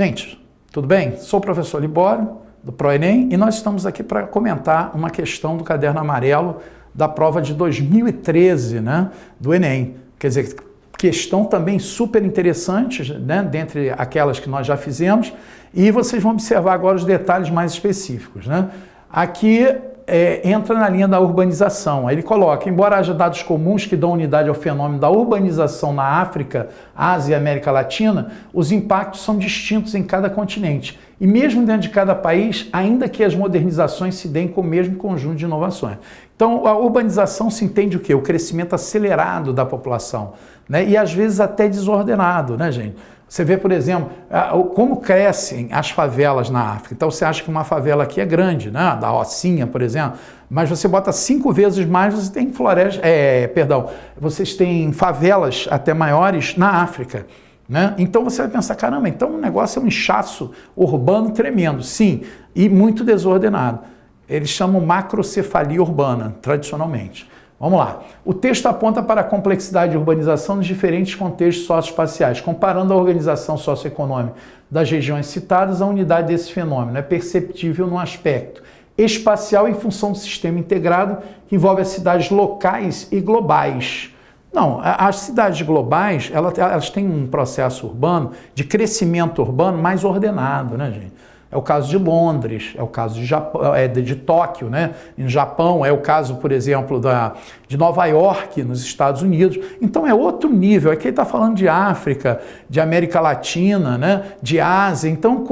Gente, tudo bem? Sou o professor Libório, do ProEnem, e nós estamos aqui para comentar uma questão do caderno amarelo da prova de 2013, né, do Enem. Quer dizer, questão também super interessante, né, dentre aquelas que nós já fizemos, e vocês vão observar agora os detalhes mais específicos, né? Aqui entra na linha da urbanização. Aí ele coloca, embora haja dados comuns que dão unidade ao fenômeno da urbanização na África, Ásia e América Latina, os impactos são distintos em cada continente. E mesmo dentro de cada país, ainda que as modernizações se deem com o mesmo conjunto de inovações. Então, a urbanização se entende o quê? O crescimento acelerado da população, né? E às vezes até desordenado, né, gente? Você vê, por exemplo, como crescem as favelas na África. Então você acha que uma favela aqui é grande, né? Da Rocinha, por exemplo, mas você bota 5 vezes mais, você tem florestas, vocês têm favelas até maiores na África, né? Então você vai pensar, caramba, então o negócio é um inchaço urbano tremendo. Sim, e muito desordenado. Eles chamam macrocefalia urbana, tradicionalmente. Vamos lá. O texto aponta para a complexidade de urbanização nos diferentes contextos socioespaciais, comparando a organização socioeconômica das regiões citadas à unidade desse fenômeno. É perceptível no aspecto espacial em função do sistema integrado que envolve as cidades locais e globais. Não, as cidades globais, elas têm um processo urbano, de crescimento urbano mais ordenado, né, gente? É o caso de Londres, é o caso de Tóquio, né? No Japão, é o caso, por exemplo, de Nova York, nos Estados Unidos. Então é outro nível. Aqui ele está falando de África, de América Latina, né? De Ásia. Então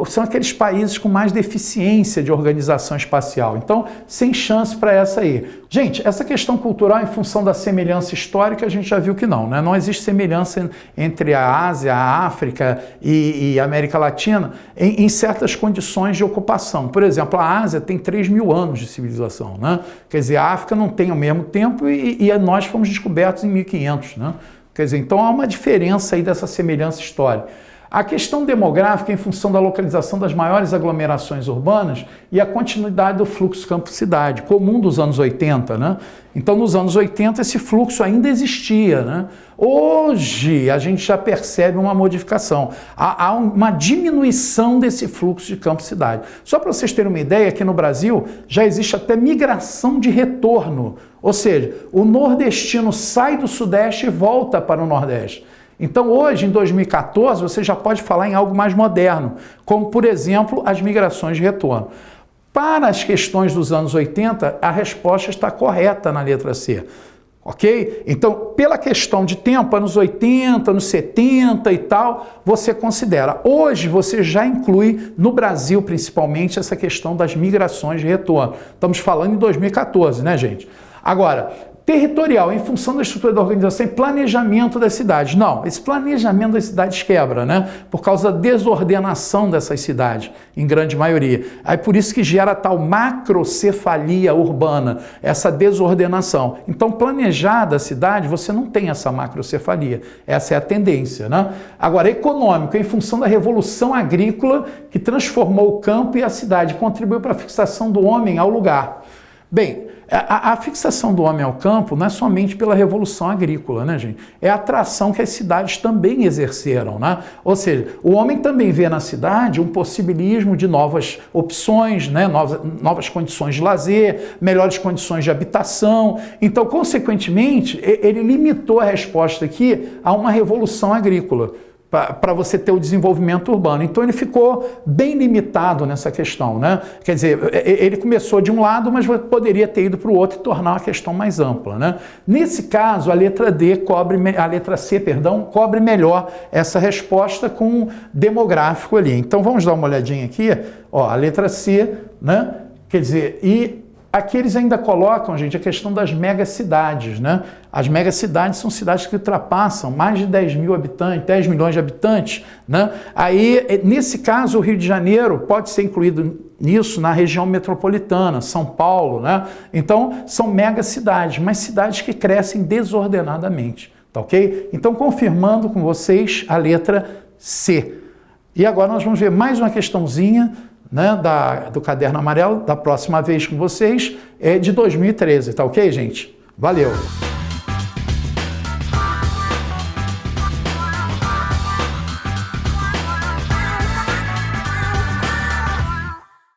são aqueles países com mais deficiência de organização espacial. Então, sem chance para essa aí. Gente, essa questão cultural, em função da semelhança histórica, a gente já viu que não, né? Não existe semelhança entre a Ásia, a África e a América Latina em certas condições de ocupação. Por exemplo, a Ásia tem 3.000 anos de civilização, né? Quer dizer, a África não tem o mesmo tempo e nós fomos descobertos em 1500, né? Quer dizer, então há uma diferença aí dessa semelhança histórica. A questão demográfica em função da localização das maiores aglomerações urbanas e a continuidade do fluxo campo-cidade, comum dos anos 80, né? Então, nos anos 80, esse fluxo ainda existia, né? Hoje, a gente já percebe uma modificação. Há uma diminuição desse fluxo de campo-cidade. Só para vocês terem uma ideia, aqui no Brasil já existe até migração de retorno. Ou seja, o nordestino sai do sudeste e volta para o nordeste. Então hoje, em 2014, você já pode falar em algo mais moderno, como, por exemplo, as migrações de retorno. Para as questões dos anos 80, a resposta está correta na letra C, ok? Então, pela questão de tempo, anos 80, anos 70 e tal, você considera. Hoje, você já inclui, no Brasil principalmente, essa questão das migrações de retorno. Estamos falando em 2014, né, gente? Agora, territorial, em função da estrutura da organização e planejamento das cidades. Não, esse planejamento das cidades quebra, né? Por causa da desordenação dessas cidades, em grande maioria. Aí por isso que gera tal macrocefalia urbana, essa desordenação. Então, planejada a cidade, você não tem essa macrocefalia. Essa é a tendência, né? Agora, econômico, em função da revolução agrícola que transformou o campo e a cidade, contribuiu para a fixação do homem ao lugar. Bem, a fixação do homem ao campo não é somente pela revolução agrícola, né, gente? É a atração que as cidades também exerceram, né? Ou seja, o homem também vê na cidade um possibilismo de novas opções, né? Novas condições de lazer, melhores condições de habitação. Então, consequentemente, ele limitou a resposta aqui a uma revolução agrícola, para você ter o desenvolvimento urbano. Então ele ficou bem limitado nessa questão, né? Quer dizer, ele começou de um lado, mas poderia ter ido para o outro e tornar uma questão mais ampla, né? Nesse caso, a letra C cobre melhor essa resposta com o demográfico ali. Então vamos dar uma olhadinha aqui, ó, a letra C, né? Quer dizer, e aqui eles ainda colocam, gente, a questão das megacidades, né? As megacidades são cidades que ultrapassam mais de 10 milhões de habitantes, né? Aí, nesse caso, o Rio de Janeiro pode ser incluído nisso na região metropolitana, São Paulo, né? Então, são megacidades, mas cidades que crescem desordenadamente, tá ok? Então, confirmando com vocês a letra C. E agora nós vamos ver mais uma questãozinha, né, do caderno amarelo, da próxima vez com vocês, é de 2013, tá ok, gente? Valeu!